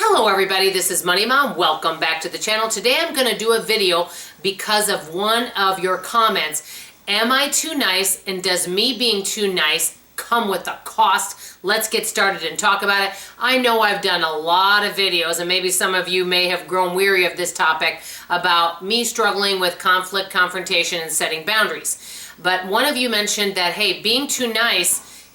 Hello everybody, this is Money Mom. Welcome back to the channel. Today I'm going to do a video because of one of your comments. Am I too nice, and does me being too nice come with a cost? Let's get started and talk about it. I know I've done a lot of videos, and maybe some of you may have grown weary of this topic about me struggling with conflict, confrontation, and setting boundaries. But one of you mentioned that, hey, being too nice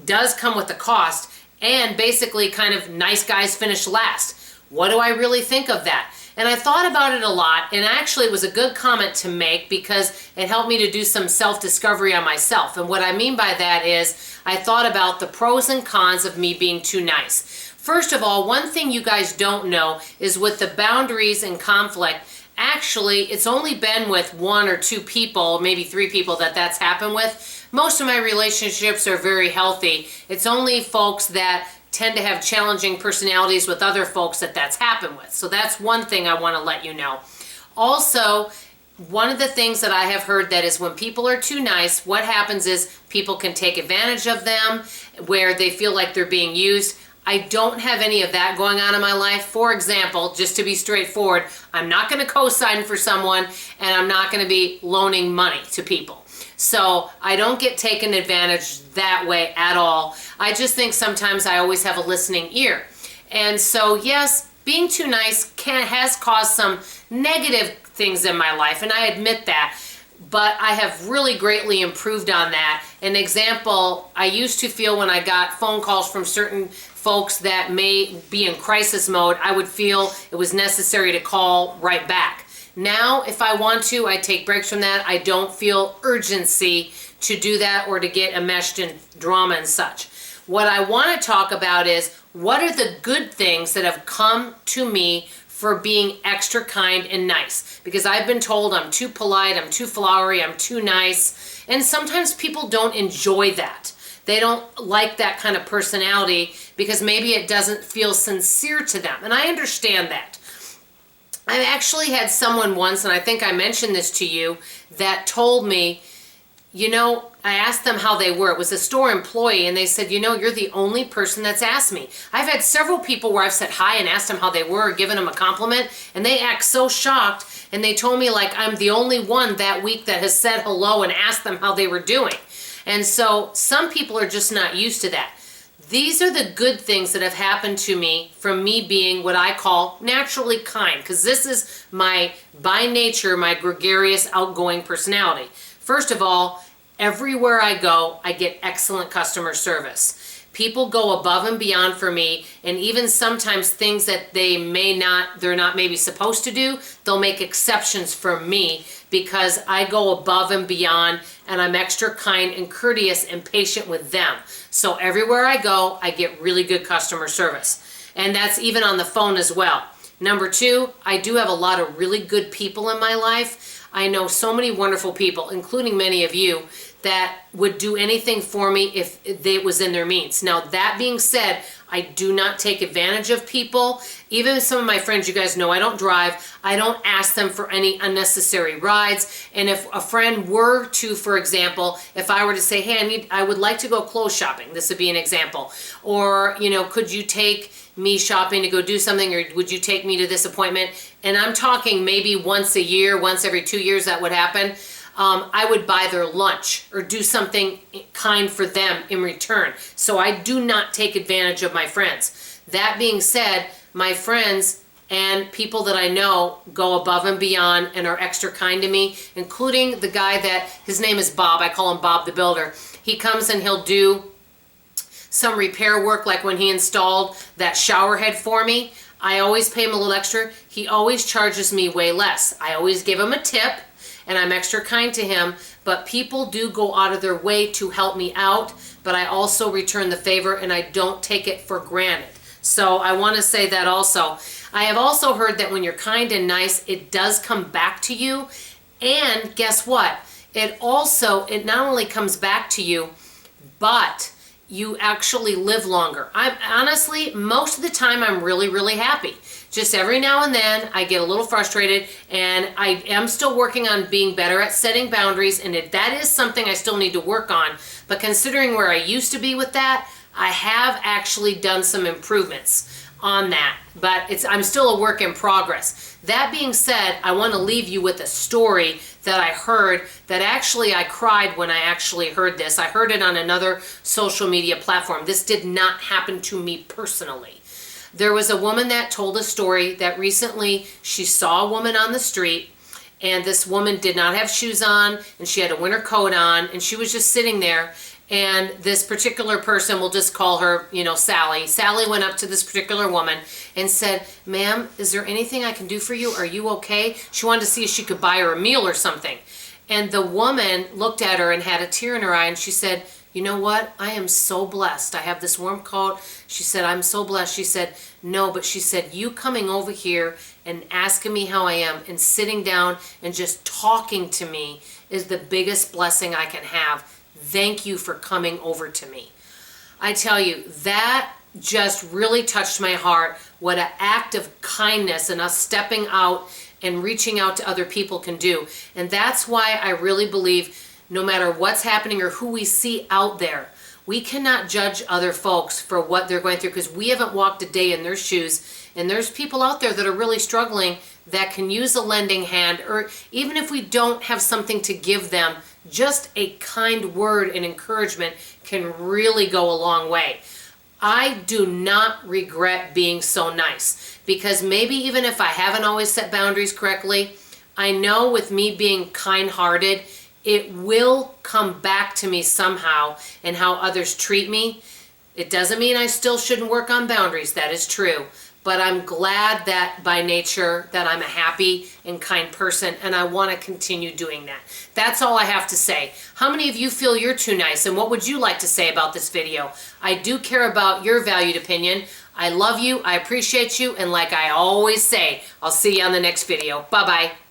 does come with a cost, and basically kind of nice guys finish last. What do I really think of that? And I thought about it a lot, and actually it was a good comment to make because it helped me to do some self-discovery on myself. And what I mean by that is I thought about the pros and cons of me being too nice. First of all, one thing you guys don't know is with the boundaries and conflict, actually it's only been with one or two people, maybe three people that's happened with. Most of my relationships are very healthy. It's only folks that tend to have challenging personalities with other folks that's happened with. So that's one thing I want to let you know. Also, one of the things that I have heard that is when people are too nice, what happens is people can take advantage of them where they feel like they're being used. I don't have any of that going on in my life. For example, just to be straightforward, I'm not going to co-sign for someone, and I'm not going to be loaning money to people. So I don't get taken advantage that way at all. I just think sometimes I always have a listening ear. And so yes, being too nice has caused some negative things in my life, and I admit that. But I have really greatly improved on that. An example, I used to feel when I got phone calls from certain folks that may be in crisis mode, I would feel it was necessary to call right back. Now, if I want to, I take breaks from that. I don't feel urgency to do that or to get enmeshed in drama and such. What I want to talk about is what are the good things that have come to me for being extra kind and nice, because I've been told I'm too polite, I'm too flowery, I'm too nice, and sometimes people don't enjoy that. They don't like that kind of personality because maybe it doesn't feel sincere to them, and I understand that. I actually had someone once, and I think I mentioned this to you, that told me, you know, I asked them how they were. It was a store employee, and they said, you know, you're the only person that's asked me. I've had several people where I've said hi and asked them how they were, given them a compliment, and they act so shocked, and they told me like I'm the only one that week that has said hello and asked them how they were doing. And so some people are just not used to that. These are the good things that have happened to me from me being what I call naturally kind, because this is my, by nature, my gregarious, outgoing personality. First of all, everywhere I go, I get excellent customer service. People go above and beyond for me, and even sometimes things that they're not maybe supposed to do, they'll make exceptions for me because I go above and beyond, and I'm extra kind and courteous and patient with them. So everywhere I go, I get really good customer service. And that's even on the phone as well. Number two, I do have a lot of really good people in my life. I know so many wonderful people, including many of you, that would do anything for me if it was in their means. Now, that being said, I do not take advantage of people. Even some of my friends, you guys know I don't drive. I don't ask them for any unnecessary rides. And if a friend were to, for example, if I were to say, hey, I would like to go clothes shopping, this would be an example. Or, you know, could you take me shopping to go do something, or would you take me to this appointment? And I'm talking maybe once a year, once every 2 years that would happen. I would buy their lunch or do something kind for them in return. So I do not take advantage of my friends. That being said, my friends and people that I know go above and beyond and are extra kind to me, including the guy that, his name is Bob. I call him Bob the Builder. He comes and he'll do some repair work, like when he installed that shower head for me. I always pay him a little extra. He always charges me way less. I always give him a tip, and I'm extra kind to him, but people do go out of their way to help me out, but I also return the favor, and I don't take it for granted. So I want to say that also. I have also heard that when you're kind and nice, it does come back to you, and guess what? It not only comes back to you, but you actually live longer. Honestly, most of the time I'm really, really happy. Just every now and then I get a little frustrated, and I am still working on being better at setting boundaries, and that is something I still need to work on. But considering where I used to be with that, I have actually done some improvements. on that, but I'm still a work in progress. That being said, I want to leave you with a story that I heard that actually I cried when I actually heard this. I heard it on another social media platform. This did not happen to me personally. There was a woman that told a story that recently she saw a woman on the street, and this woman did not have shoes on, and she had a winter coat on, and she was just sitting there. And this particular person, we'll just call her, Sally. Sally went up to this particular woman and said, "Ma'am, is there anything I can do for you? Are you okay?" She wanted to see if she could buy her a meal or something. And the woman looked at her and had a tear in her eye, and she said, "You know what? I am so blessed. I have this warm coat." She said, "I'm so blessed." She said, "No," but she said, "You coming over here and asking me how I am and sitting down and just talking to me is the biggest blessing I can have. Thank you for coming over to me." I tell you, that just really touched my heart. What an act of kindness and us stepping out and reaching out to other people can do. And that's why I really believe no matter what's happening or who we see out there, we cannot judge other folks for what they're going through, because we haven't walked a day in their shoes. And there's people out there that are really struggling that can use a lending hand, or even if we don't have something to give them, just a kind word and encouragement can really go a long way. I do not regret being so nice, because maybe even if I haven't always set boundaries correctly, I know with me being kind-hearted, it will come back to me somehow in how others treat me. It doesn't mean I still shouldn't work on boundaries, that is true. But I'm glad that by nature that I'm a happy and kind person, and I want to continue doing that. That's all I have to say. How many of you feel you're too nice, and what would you like to say about this video? I do care about your valued opinion. I love you, I appreciate you, and like I always say, I'll see you on the next video. Bye-bye.